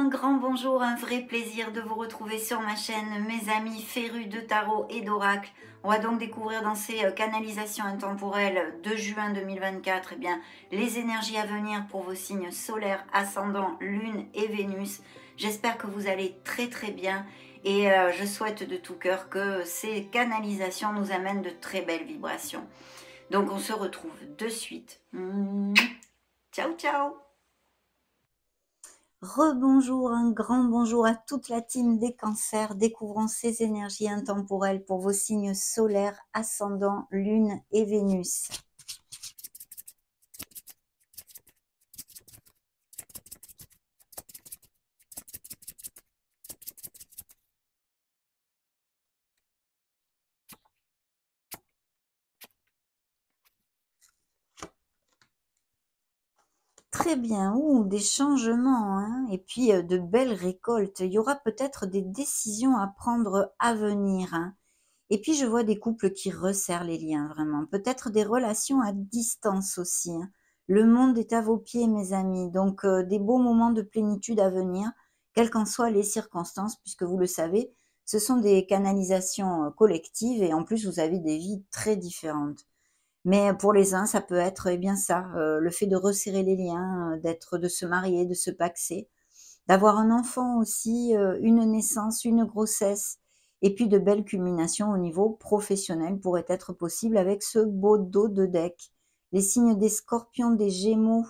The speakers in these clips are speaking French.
grand bonjour, un vrai plaisir de vous retrouver sur ma chaîne, mes amis férus de tarot et d'oracle. On va donc découvrir dans ces canalisations intemporelles de juin 2024 eh bien, les énergies à venir pour vos signes solaires, ascendant, lune et Vénus. J'espère que vous allez très très bien et je souhaite de tout cœur que ces canalisations nous amènent de très belles vibrations. Donc on se retrouve de suite. Ciao ciao. Rebonjour, un grand bonjour à toute la team des cancers. Découvrons ces énergies intemporelles pour vos signes solaires, ascendant, lune et Vénus. Très bien, des changements, hein, et puis de belles récoltes. Il y aura peut-être des décisions à prendre à venir, hein. Et puis je vois des couples qui resserrent les liens, vraiment. Peut-être des relations à distance aussi, hein. Le monde est à vos pieds, mes amis. Donc des beaux moments de plénitude à venir, quelles qu'en soient les circonstances, puisque vous le savez, ce sont des canalisations collectives et en plus vous avez des vies très différentes. Mais pour les uns, ça peut être, eh bien ça, le fait de resserrer les liens, de se marier, de se paxer, d'avoir un enfant aussi, une naissance, une grossesse et puis de belles culminations au niveau professionnel pourraient être possibles avec ce beau dos de deck. Les signes des Scorpions, des Gémeaux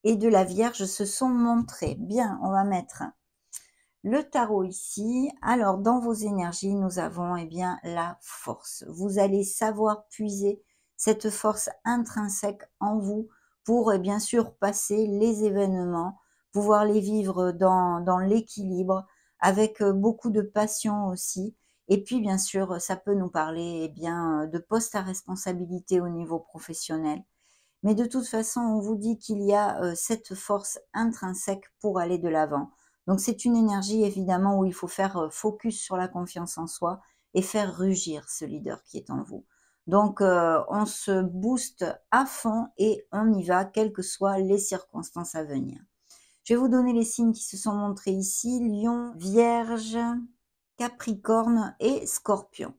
et de la Vierge se sont montrés. Bien, on va mettre le tarot ici. Alors, dans vos énergies, nous avons eh bien la force. Vous allez savoir puiser cette force intrinsèque en vous pour bien sûr passer les événements, pouvoir les vivre dans l'équilibre, avec beaucoup de passion aussi. Et puis, bien sûr, ça peut nous parler de postes à responsabilité au niveau professionnel. Mais de toute façon, on vous dit qu'il y a cette force intrinsèque pour aller de l'avant. Donc c'est une énergie évidemment où il faut faire focus sur la confiance en soi et faire rugir ce leader qui est en vous. Donc on se booste à fond et on y va, quelles que soient les circonstances à venir. Je vais vous donner les signes qui se sont montrés ici: Lion, Vierge, Capricorne et Scorpion.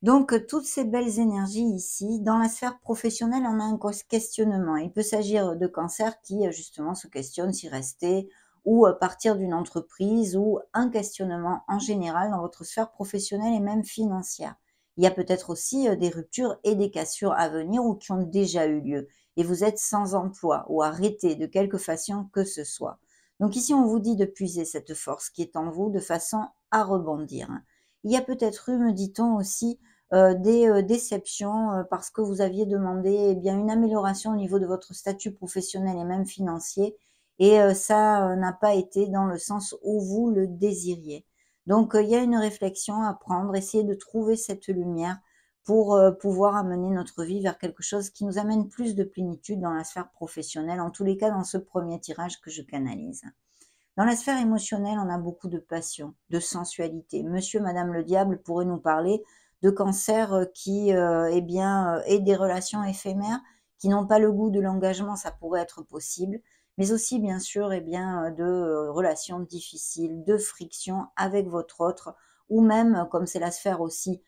Donc, toutes ces belles énergies ici, dans la sphère professionnelle, on a un questionnement. Il peut s'agir de cancers qui, justement, se questionnent s'y rester ou partir d'une entreprise, ou un questionnement en général dans votre sphère professionnelle et même financière. Il y a peut-être aussi des ruptures et des cassures à venir ou qui ont déjà eu lieu. Et vous êtes sans emploi ou arrêté de quelque façon que ce soit. Donc ici, on vous dit de puiser cette force qui est en vous de façon à rebondir. Il y a peut-être eu, me dit-on aussi, des déceptions parce que vous aviez demandé une amélioration au niveau de votre statut professionnel et même financier et ça n'a pas été dans le sens où vous le désiriez. Donc il y a une réflexion à prendre, essayer de trouver cette lumière pour pouvoir amener notre vie vers quelque chose qui nous amène plus de plénitude dans la sphère professionnelle, en tous les cas dans ce premier tirage que je canalise. Dans la sphère émotionnelle, on a beaucoup de passion, de sensualité. Monsieur, madame le diable pourrait nous parler de cancer qui est des relations éphémères, qui n'ont pas le goût de l'engagement, ça pourrait être possible, mais aussi bien sûr de relations difficiles, de frictions avec votre autre, ou même, comme c'est la sphère aussi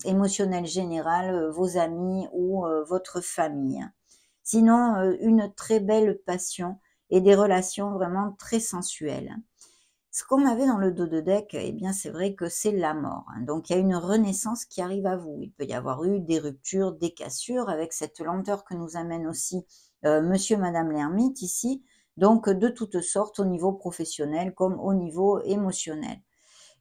émotionnelle générale, vos amis ou votre famille. Sinon, une très belle passion et des relations vraiment très sensuelles. Ce qu'on avait dans le dos de deck, eh bien, c'est vrai que c'est la mort, hein. Donc, il y a une renaissance qui arrive à vous. Il peut y avoir eu des ruptures, des cassures, avec cette lenteur que nous amène aussi monsieur, madame l'ermite ici. Donc, de toutes sortes, au niveau professionnel comme au niveau émotionnel.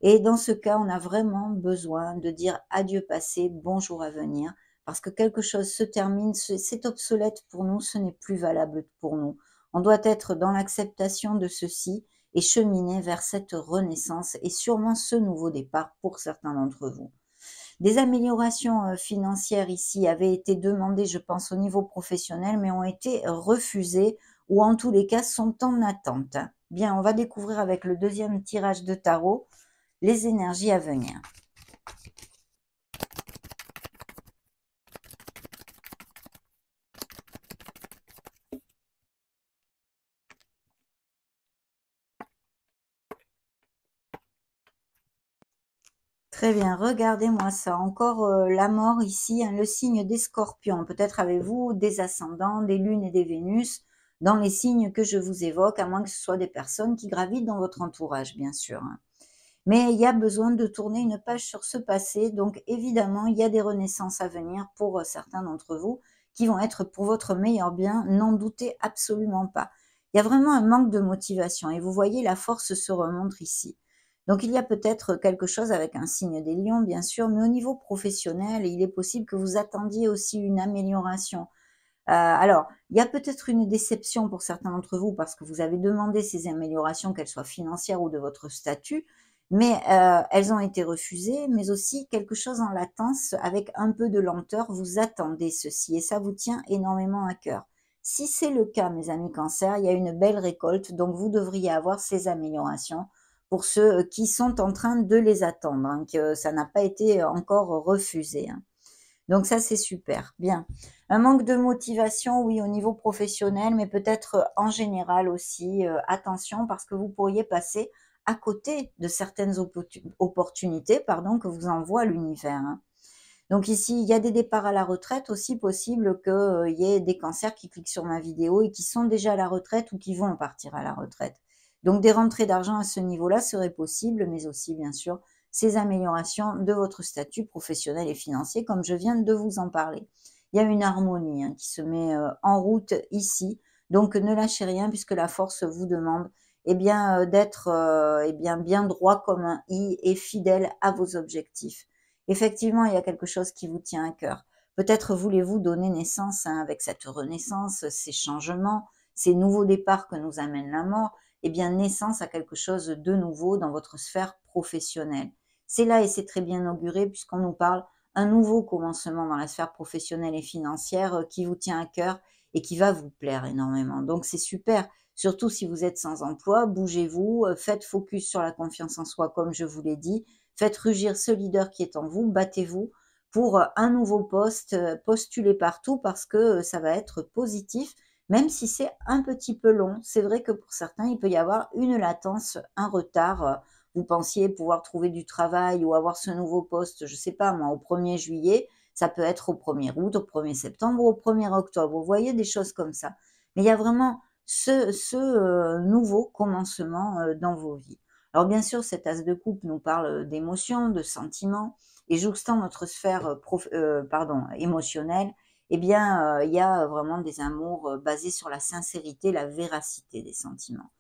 Et dans ce cas, on a vraiment besoin de dire adieu passé, bonjour à venir, parce que quelque chose se termine, c'est obsolète pour nous, ce n'est plus valable pour nous. On doit être dans l'acceptation de ceci et cheminer vers cette renaissance et sûrement ce nouveau départ pour certains d'entre vous. Des améliorations financières ici avaient été demandées, je pense, au niveau professionnel, mais ont été refusées ou en tous les cas sont en attente. Bien, on va découvrir avec le deuxième tirage de tarot les énergies à venir. Très bien, regardez-moi ça. Encore la mort ici, hein, le signe des scorpions. Peut-être avez-vous des ascendants, des lunes et des Vénus dans les signes que je vous évoque, à moins que ce soit des personnes qui gravitent dans votre entourage, bien sûr, hein. Mais il y a besoin de tourner une page sur ce passé, donc évidemment, il y a des renaissances à venir pour certains d'entre vous qui vont être pour votre meilleur bien, n'en doutez absolument pas. Il y a vraiment un manque de motivation et vous voyez, la force se remonte ici. Donc il y a peut-être quelque chose avec un signe des lions, bien sûr, mais au niveau professionnel, il est possible que vous attendiez aussi une amélioration. Alors, il y a peut-être une déception pour certains d'entre vous parce que vous avez demandé ces améliorations, qu'elles soient financières ou de votre statut, mais elles ont été refusées, mais aussi quelque chose en latence avec un peu de lenteur. Vous attendez ceci et ça vous tient énormément à cœur. Si c'est le cas, mes amis Cancer, il y a une belle récolte, donc vous devriez avoir ces améliorations pour ceux qui sont en train de les attendre, hein, que ça n'a pas été encore refusé, hein. Donc ça, c'est super, bien. Un manque de motivation, oui, au niveau professionnel, mais peut-être en général aussi. Attention, parce que vous pourriez passer à côté de certaines opportunités, pardon, que vous envoie l'univers, hein. Donc ici, il y a des départs à la retraite aussi possible qu'il y ait des cancers qui cliquent sur ma vidéo et qui sont déjà à la retraite ou qui vont partir à la retraite. Donc des rentrées d'argent à ce niveau-là seraient possibles, mais aussi bien sûr ces améliorations de votre statut professionnel et financier, comme je viens de vous en parler. Il y a une harmonie, hein, qui se met en route ici, donc ne lâchez rien puisque la force vous demande d'être bien droit comme un i et fidèle à vos objectifs. Effectivement, il y a quelque chose qui vous tient à cœur. Peut-être voulez-vous donner naissance, hein, avec cette renaissance, ces changements, ces nouveaux départs que nous amène la mort, naissance à quelque chose de nouveau dans votre sphère professionnelle. C'est là et c'est très bien auguré puisqu'on nous parle un nouveau commencement dans la sphère professionnelle et financière qui vous tient à cœur et qui va vous plaire énormément. Donc c'est super, surtout si vous êtes sans emploi, bougez-vous, faites focus sur la confiance en soi comme je vous l'ai dit, faites rugir ce leader qui est en vous, battez-vous pour un nouveau poste, postulez partout parce que ça va être positif, même si c'est un petit peu long. C'est vrai que pour certains, il peut y avoir une latence, un retard. Vous pensiez pouvoir trouver du travail ou avoir ce nouveau poste, je ne sais pas moi, au 1er juillet, ça peut être au 1er août, au 1er septembre, au 1er octobre. Vous voyez des choses comme ça. Mais il y a vraiment ce nouveau commencement dans vos vies. Alors bien sûr, cet as de coupe nous parle d'émotions, de sentiments, et jouxtant notre sphère émotionnelle, il y a vraiment des amours basés sur la sincérité, la véracité des sentiments.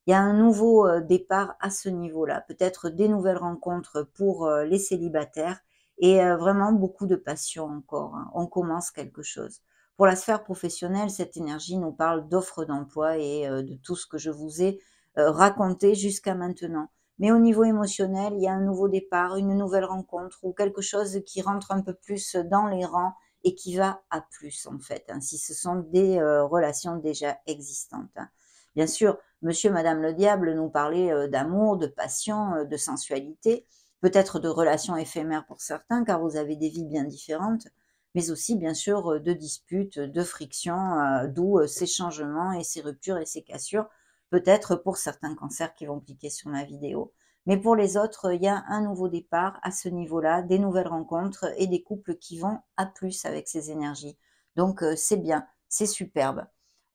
Il y a un nouveau départ à ce niveau-là, peut-être des nouvelles rencontres pour les célibataires et vraiment beaucoup de passion encore, hein. On commence quelque chose. Pour la sphère professionnelle, cette énergie nous parle d'offres d'emploi et de tout ce que je vous ai raconté jusqu'à maintenant. Mais au niveau émotionnel, il y a un nouveau départ, une nouvelle rencontre ou quelque chose qui rentre un peu plus dans les rangs et qui va à plus en fait, hein, si ce sont des relations déjà existantes, hein. Bien sûr, monsieur, madame le diable nous parlait d'amour, de passion, de sensualité, peut-être de relations éphémères pour certains, car vous avez des vies bien différentes, mais aussi bien sûr de disputes, de frictions, d'où ces changements et ces ruptures et ces cassures, peut-être pour certains cancers qui vont cliquer sur ma vidéo. Mais pour les autres, il y a un nouveau départ à ce niveau-là, des nouvelles rencontres et des couples qui vont à plus avec ces énergies. Donc c'est bien, c'est superbe.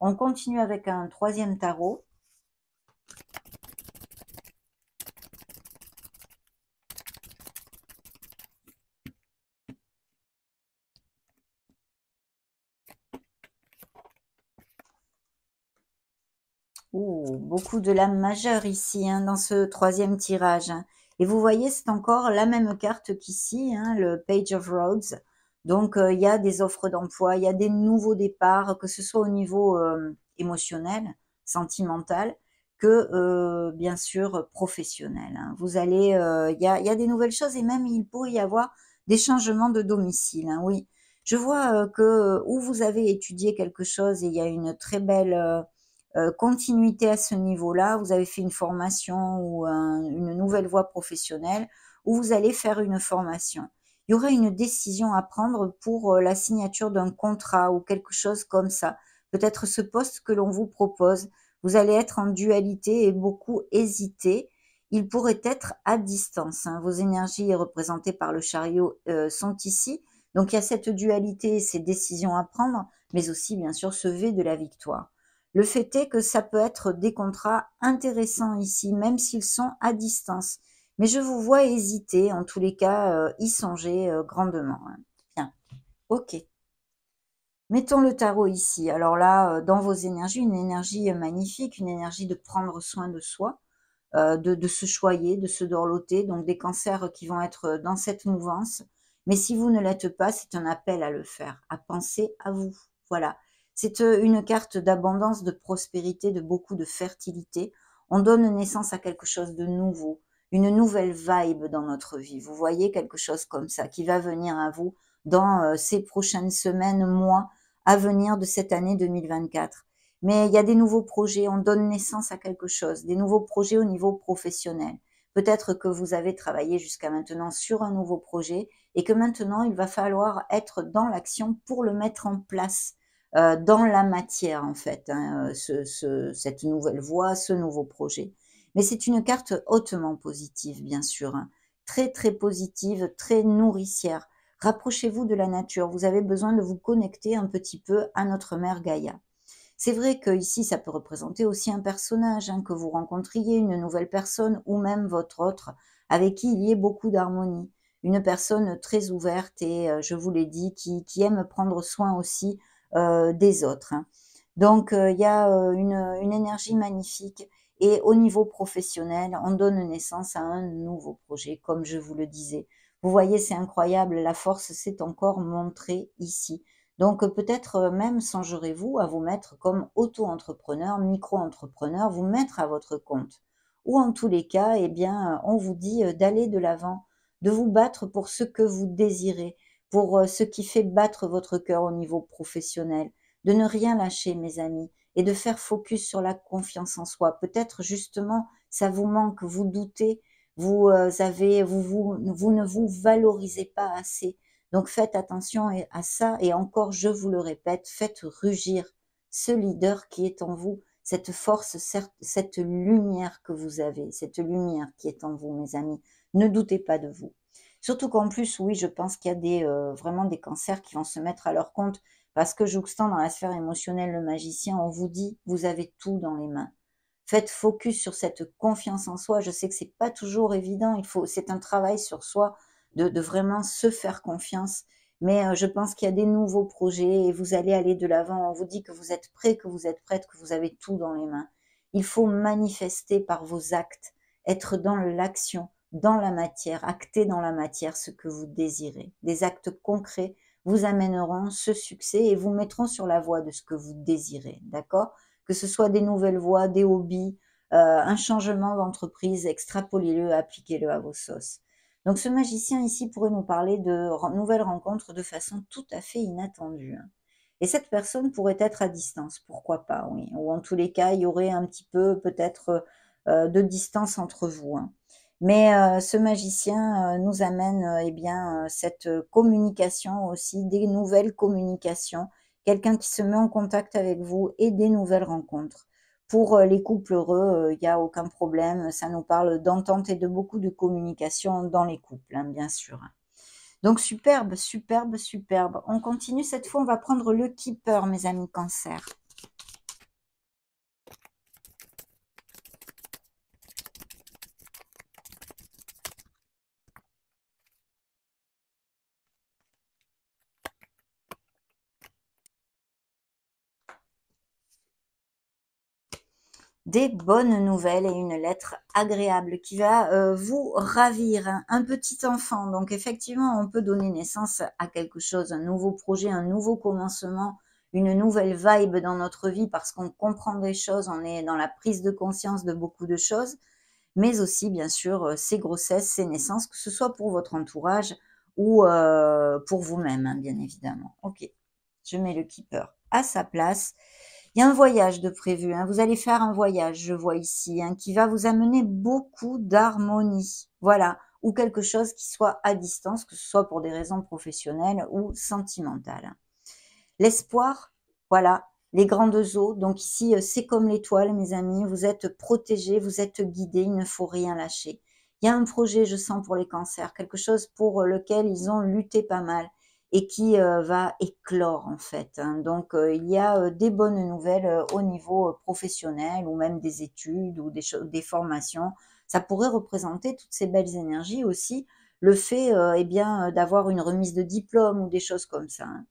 On continue avec un troisième tarot. Ouh, beaucoup de lames majeures ici, hein, dans ce troisième tirage, hein. Et vous voyez, c'est encore la même carte qu'ici, hein, le Page of Roads. Donc, il y a des offres d'emploi, il y a des nouveaux départs, que ce soit au niveau émotionnel, sentimental, que bien sûr professionnel, hein. Vous allez, il y a des nouvelles choses et même il pourrait y avoir des changements de domicile, hein, oui. Je vois que où vous avez étudié quelque chose et il y a une très belle continuité à ce niveau-là, vous avez fait une formation ou une nouvelle voie professionnelle, ou vous allez faire une formation. Il y aura une décision à prendre pour la signature d'un contrat ou quelque chose comme ça. Peut-être ce poste que l'on vous propose. Vous allez être en dualité et beaucoup hésiter. il pourrait être à distance, hein. Vos énergies représentées par le chariot sont ici. Donc il y a cette dualité, ces décisions à prendre, mais aussi bien sûr ce V de la victoire. Le fait est que ça peut être des contrats intéressants ici, même s'ils sont à distance. Mais je vous vois hésiter, en tous les cas, y songer grandement, hein. Bien, ok. Mettons le tarot ici. Alors là, dans vos énergies, une énergie magnifique, une énergie de prendre soin de soi, de se choyer, de se dorloter, donc des cancers qui vont être dans cette mouvance. Mais si vous ne l'êtes pas, c'est un appel à le faire, à penser à vous. Voilà. C'est une carte d'abondance, de prospérité, de beaucoup de fertilité. On donne naissance à quelque chose de nouveau, une nouvelle vibe dans notre vie. Vous voyez quelque chose comme ça qui va venir à vous dans ces prochaines semaines, mois à venir de cette année 2024. Mais il y a des nouveaux projets, on donne naissance à quelque chose, des nouveaux projets au niveau professionnel. Peut-être que vous avez travaillé jusqu'à maintenant sur un nouveau projet et que maintenant il va falloir être dans l'action pour le mettre en place dans la matière en fait, hein, cette nouvelle voie, ce nouveau projet. Mais c'est une carte hautement positive, bien sûr, hein, très très positive, très nourricière. Rapprochez-vous de la nature, vous avez besoin de vous connecter un petit peu à notre mère Gaïa. C'est vrai que ici, ça peut représenter aussi un personnage, hein, que vous rencontriez, une nouvelle personne ou même votre autre, avec qui il y ait beaucoup d'harmonie. Une personne très ouverte et, je vous l'ai dit, qui aime prendre soin aussi des autres, hein. Donc, il y a une énergie magnifique. Et au niveau professionnel, on donne naissance à un nouveau projet, comme je vous le disais. Vous voyez, c'est incroyable, la force s'est encore montrée ici. Donc peut-être même songerez-vous à vous mettre comme auto-entrepreneur, micro-entrepreneur, vous mettre à votre compte. Ou en tous les cas, eh bien, on vous dit d'aller de l'avant, de vous battre pour ce que vous désirez, pour ce qui fait battre votre cœur au niveau professionnel, de ne rien lâcher, mes amis, et de faire focus sur la confiance en soi. Peut-être justement, ça vous manque, vous doutez, vous ne vous valorisez pas assez. Donc faites attention à ça et encore, je vous le répète, faites rugir ce leader qui est en vous, cette force, cette lumière que vous avez, cette lumière qui est en vous, mes amis. Ne doutez pas de vous. Surtout qu'en plus, oui, je pense qu'il y a vraiment des cancers qui vont se mettre à leur compte parce que jouxtant dans la sphère émotionnelle le magicien, on vous dit, vous avez tout dans les mains. Faites focus sur cette confiance en soi. Je sais que c'est pas toujours évident. C'est un travail sur soi de vraiment se faire confiance. Mais je pense qu'il y a des nouveaux projets et vous allez aller de l'avant. On vous dit que vous êtes prêt, que vous êtes prête, que vous avez tout dans les mains. Il faut manifester par vos actes, être dans l'action, dans la matière, acter dans la matière ce que vous désirez. Des actes concrets vous amèneront ce succès et vous mettront sur la voie de ce que vous désirez. D'accord? Que ce soit des nouvelles voies, des hobbies, un changement d'entreprise, extrapolez-le, appliquez-le à vos sauces. Donc ce magicien ici pourrait nous parler de nouvelles rencontres de façon tout à fait inattendue, hein. Et cette personne pourrait être à distance, pourquoi pas, oui. Ou en tous les cas, il y aurait un petit peu peut-être de distance entre vous, hein. Mais ce magicien nous amène eh bien cette communication aussi, des nouvelles communications, quelqu'un qui se met en contact avec vous et des nouvelles rencontres. Pour les couples heureux, il n'y a aucun problème, ça nous parle d'entente et de beaucoup de communication dans les couples, hein, bien sûr. Donc superbe, superbe, superbe. On continue, cette fois on va prendre le keeper, mes amis Cancer. Des bonnes nouvelles et une lettre agréable qui va vous ravir, hein. Un petit enfant, donc effectivement, on peut donner naissance à quelque chose, un nouveau projet, un nouveau commencement, une nouvelle vibe dans notre vie parce qu'on comprend des choses, on est dans la prise de conscience de beaucoup de choses, mais aussi, bien sûr, ces grossesses, ces naissances, que ce soit pour votre entourage ou pour vous-même, hein, bien évidemment. Ok, je mets le keeper à sa place. Il y a un voyage de prévu, hein. Vous allez faire un voyage, je vois ici, hein, qui va vous amener beaucoup d'harmonie. Voilà. Ou quelque chose qui soit à distance, que ce soit pour des raisons professionnelles ou sentimentales. L'espoir, voilà, les grandes eaux. Donc ici, c'est comme l'étoile, mes amis, vous êtes protégés, vous êtes guidés, il ne faut rien lâcher. Il y a un projet, je sens, pour les cancers, quelque chose pour lequel ils ont lutté pas mal et qui va éclore en fait, hein. Donc il y a des bonnes nouvelles au niveau professionnel ou même des études ou des formations. Ça pourrait représenter toutes ces belles énergies aussi, le fait eh bien d'avoir une remise de diplôme ou des choses comme ça, hein.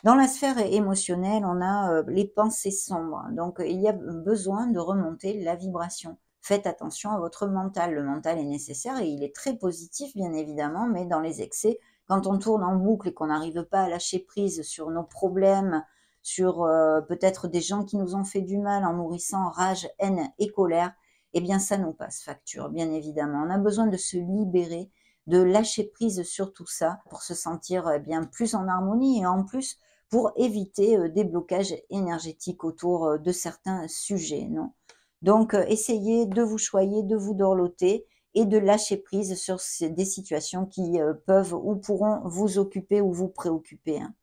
Dans la sphère émotionnelle, on a les pensées sombres. Donc, il y a besoin de remonter la vibration. Faites attention à votre mental. Le mental est nécessaire et il est très positif, bien évidemment, mais dans les excès, quand on tourne en boucle et qu'on n'arrive pas à lâcher prise sur nos problèmes, sur peut-être des gens qui nous ont fait du mal en nourrissant rage, haine et colère, eh bien, ça nous passe facture, bien évidemment. On a besoin de se libérer, de lâcher prise sur tout ça pour se sentir bien plus en harmonie et en plus pour éviter des blocages énergétiques autour de certains sujets, non? Donc, essayez de vous choyer, de vous dorloter et de lâcher prise sur des situations qui peuvent ou pourront vous occuper ou vous préoccuper, hein.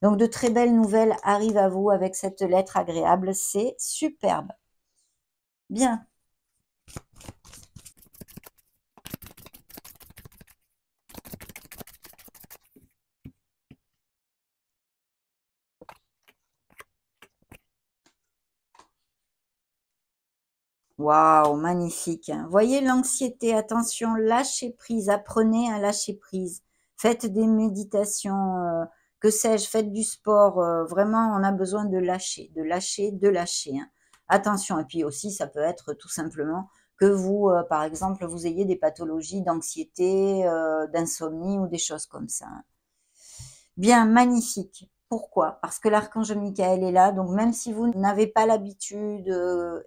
Donc, de très belles nouvelles arrivent à vous avec cette lettre agréable, c'est superbe. Bien. Waouh, magnifique. Voyez l'anxiété, attention, lâchez prise, apprenez à lâcher prise. Faites des méditations, que sais-je, faites du sport. Vraiment, on a besoin de lâcher, de lâcher, de lâcher, hein. Attention, et puis aussi, ça peut être tout simplement que vous, par exemple, vous ayez des pathologies d'anxiété, d'insomnie ou des choses comme ça, hein. Bien, magnifique. Pourquoi? Parce que l'archange Michael est là, donc même si vous n'avez pas l'habitude,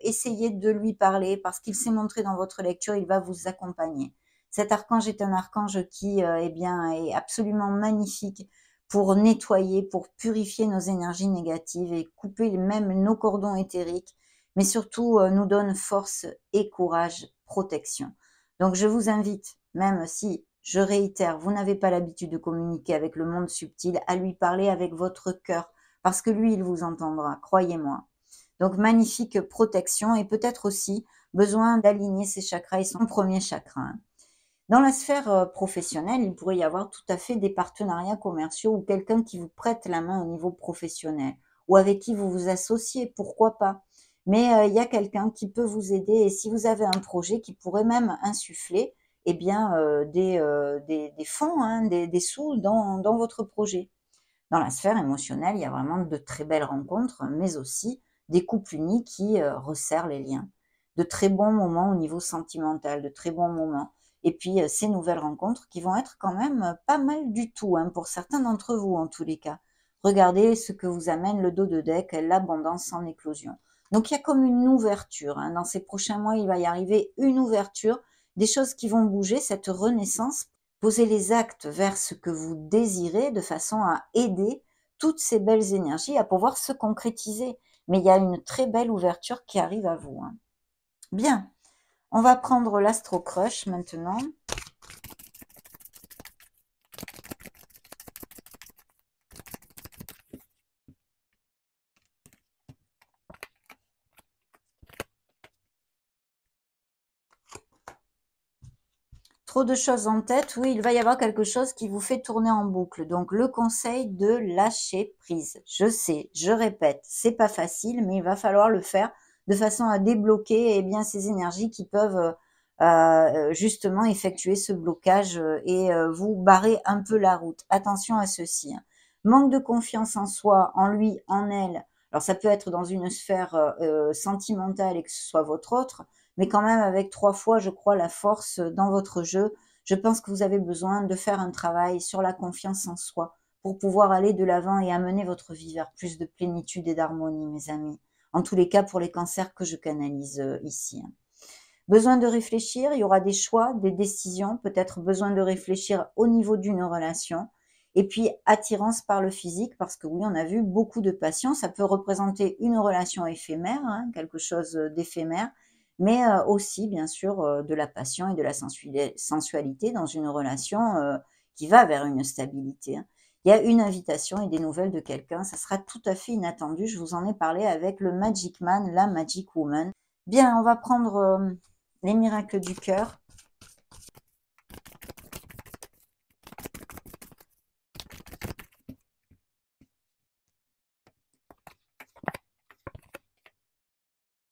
essayez de lui parler parce qu'il s'est montré dans votre lecture, il va vous accompagner. Cet archange est un archange qui, eh bien, est absolument magnifique pour nettoyer, pour purifier nos énergies négatives et couper même nos cordons éthériques, mais surtout, nous donne force et courage, protection. Donc je vous invite, même si je réitère, vous n'avez pas l'habitude de communiquer avec le monde subtil, à lui parler avec votre cœur, parce que lui, il vous entendra, croyez-moi. Donc, magnifique protection et peut-être aussi besoin d'aligner ses chakras et son premier chakra, hein. Dans la sphère professionnelle, il pourrait y avoir tout à fait des partenariats commerciaux ou quelqu'un qui vous prête la main au niveau professionnel ou avec qui vous vous associez, pourquoi pas. Mais il y a quelqu'un qui peut vous aider et si vous avez un projet qui pourrait même insuffler eh bien, des fonds, hein, des sous dans votre projet. Dans la sphère émotionnelle, il y a vraiment de très belles rencontres, mais aussi des couples unis qui resserrent les liens. De très bons moments au niveau sentimental, de très bons moments. Et puis ces nouvelles rencontres qui vont être quand même pas mal du tout, hein, pour certains d'entre vous en tous les cas. Regardez ce que vous amène le dos de deck, l'abondance en éclosion. Donc il y a comme une ouverture, hein. Dans ces prochains mois, il va y arriver une ouverture, des choses qui vont bouger, cette renaissance. Posez les actes vers ce que vous désirez de façon à aider toutes ces belles énergies à pouvoir se concrétiser. Mais il y a une très belle ouverture qui arrive à vous, hein. Bien, on va prendre l'Astro Crush maintenant. Trop de choses en tête, oui, il va y avoir quelque chose qui vous fait tourner en boucle. Donc, le conseil de lâcher prise. Je sais, je répète, c'est pas facile, mais il va falloir le faire de façon à débloquer, eh bien, ces énergies qui peuvent justement effectuer ce blocage et vous barrer un peu la route. Attention à ceci, hein. Manque de confiance en soi, en lui, en elle. Alors, ça peut être dans une sphère sentimentale et que ce soit votre autre, mais quand même avec 3 fois, je crois, la force dans votre jeu. Je pense que vous avez besoin de faire un travail sur la confiance en soi pour pouvoir aller de l'avant et amener votre vie vers plus de plénitude et d'harmonie, mes amis. En tous les cas, pour les cancers que je canalise ici, hein. Besoin de réfléchir, il y aura des choix, des décisions, peut-être besoin de réfléchir au niveau d'une relation. Et puis, attirance par le physique, parce que oui, on a vu beaucoup de patients, ça peut représenter une relation éphémère, hein, quelque chose d'éphémère, mais aussi, bien sûr, de la passion et de la sensualité dans une relation qui va vers une stabilité, hein. il y a une invitation et des nouvelles de quelqu'un. Ça sera tout à fait inattendu. Je vous en ai parlé avec le Magic Man, la Magic Woman. Bien, on va prendre les miracles du cœur.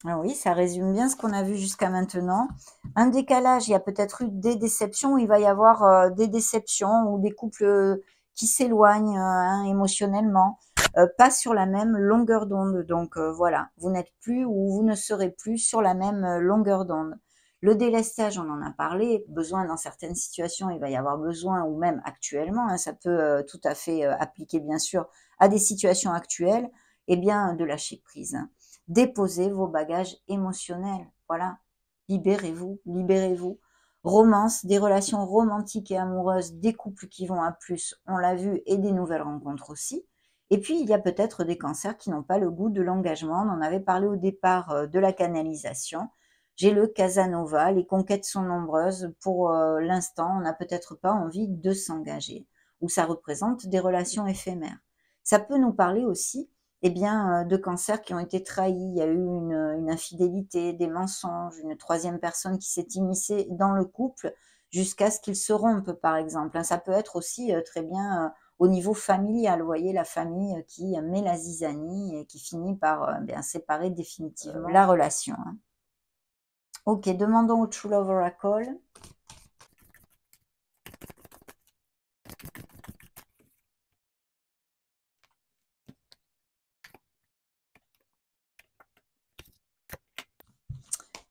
Ah oui, ça résume bien ce qu'on a vu jusqu'à maintenant. Un décalage, il y a peut-être eu des déceptions, où il va y avoir des déceptions ou des couples qui s'éloignent hein, émotionnellement, pas sur la même longueur d'onde. Donc voilà, vous n'êtes plus ou vous ne serez plus sur la même longueur d'onde. Le délestage, on en a parlé, besoin dans certaines situations, il va y avoir besoin, ou même actuellement, hein, ça peut tout à fait appliquer bien sûr à des situations actuelles, et bien de lâcher prise. Déposez vos bagages émotionnels. Voilà. Libérez-vous, libérez-vous. Romance, des relations romantiques et amoureuses, des couples qui vont à plus, on l'a vu, et des nouvelles rencontres aussi. Et puis, il y a peut-être des cancers qui n'ont pas le goût de l'engagement. On en avait parlé au départ de la canalisation. J'ai le Casanova, les conquêtes sont nombreuses. Pour l'instant, on n'a peut-être pas envie de s'engager. Ou ça représente des relations éphémères. Ça peut nous parler aussi de cancers qui ont été trahis. Il y a eu une infidélité, des mensonges, une troisième personne qui s'est immiscée dans le couple jusqu'à ce qu'ils se rompent, par exemple. Ça peut être aussi très bien au niveau familial. Vous voyez, la famille qui met la zizanie et qui finit par séparer définitivement la relation. Hein. Ok, demandons au True Love Oracle.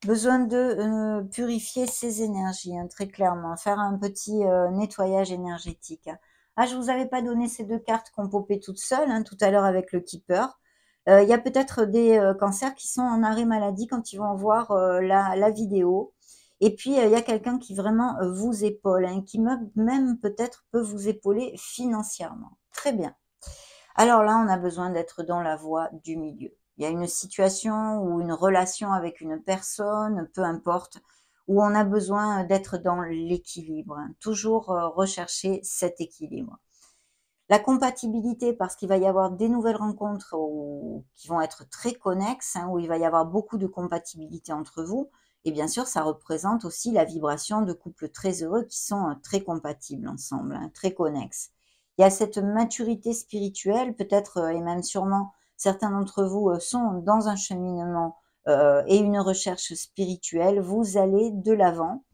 Besoin de purifier ses énergies, hein, très clairement. Faire un petit nettoyage énergétique. Ah, je vous avais pas donné ces deux cartes qu'on popait toutes seules, hein, tout à l'heure avec le Keeper. Il y a peut-être des cancers qui sont en arrêt maladie quand ils vont voir la vidéo. Et puis, il y a quelqu'un qui vraiment vous épaule, hein, qui même peut-être peut vous épauler financièrement. Très bien. Alors là, on a besoin d'être dans la voie du milieu. Il y a une situation ou une relation avec une personne, peu importe, où on a besoin d'être dans l'équilibre. Hein. Toujours rechercher cet équilibre. La compatibilité, parce qu'il va y avoir des nouvelles rencontres qui vont être très connexes, hein, où il va y avoir beaucoup de compatibilité entre vous. Et bien sûr, ça représente aussi la vibration de couples très heureux qui sont très compatibles ensemble, hein, très connexes. Il y a cette maturité spirituelle, peut-être et même sûrement certains d'entre vous sont dans un cheminement et une recherche spirituelle. Vous allez de l'avant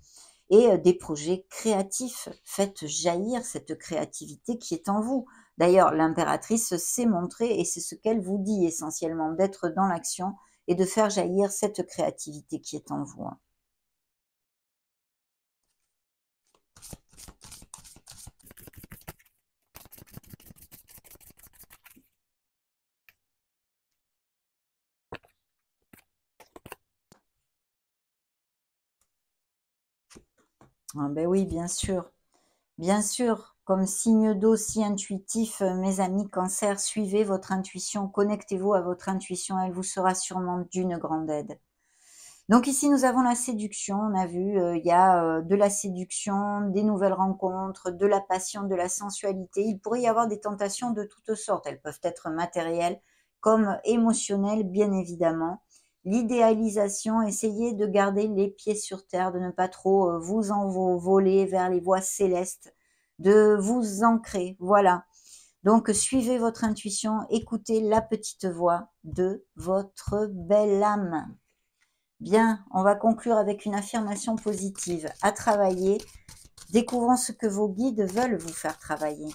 et des projets créatifs. Faites jaillir cette créativité qui est en vous. D'ailleurs, l'impératrice s'est montrée et c'est ce qu'elle vous dit essentiellement, d'être dans l'action et de faire jaillir cette créativité qui est en vous. Ah ben oui, bien sûr. Bien sûr, comme signe d'eau si intuitif, mes amis cancer, suivez votre intuition, connectez-vous à votre intuition, elle vous sera sûrement d'une grande aide. Donc ici, nous avons la séduction, on a vu, il y a de la séduction, des nouvelles rencontres, de la passion, de la sensualité. Il pourrait y avoir des tentations de toutes sortes. Elles peuvent être matérielles comme émotionnelles, bien évidemment. L'idéalisation, essayez de garder les pieds sur terre, de ne pas trop vous envoler vers les voies célestes, de vous ancrer, voilà. Donc, suivez votre intuition, écoutez la petite voix de votre belle âme. Bien, on va conclure avec une affirmation positive à travailler. Découvrons ce que vos guides veulent vous faire travailler.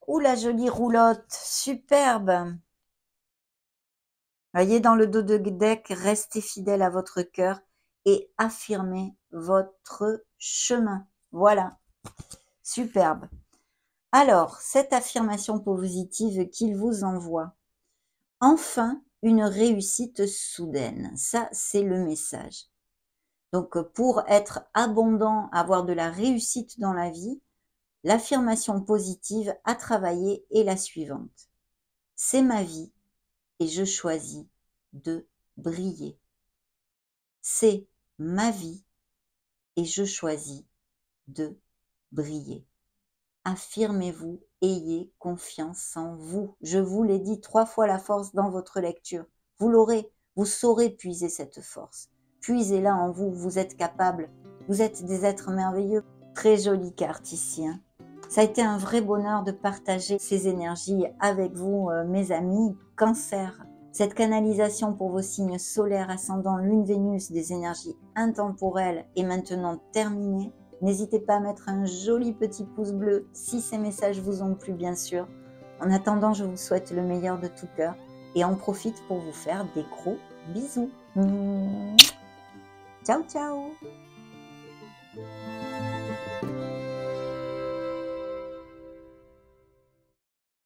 Ouh, la jolie roulotte, superbe. Voyez dans le dos de deck, restez fidèle à votre cœur et affirmez votre chemin. Voilà, superbe. Alors, cette affirmation positive qu'il vous envoie, enfin une réussite soudaine. Ça, c'est le message. Donc, pour être abondant, avoir de la réussite dans la vie, l'affirmation positive à travailler est la suivante. C'est ma vie et je choisis de briller. C'est ma vie et je choisis de briller. Affirmez-vous, ayez confiance en vous. Je vous l'ai dit 3 fois la force dans votre lecture. Vous l'aurez, vous saurez puiser cette force. Puisez-la en vous, vous êtes capable. Vous êtes des êtres merveilleux. Très jolie carte ici, hein. Ça a été un vrai bonheur de partager ces énergies avec vous, mes amis. Cancer, cette canalisation pour vos signes solaires, ascendant, lune, Vénus, des énergies intemporelles est maintenant terminée. N'hésitez pas à mettre un joli petit pouce bleu si ces messages vous ont plu, bien sûr. En attendant, je vous souhaite le meilleur de tout cœur et en profite pour vous faire des gros bisous. Ciao, ciao!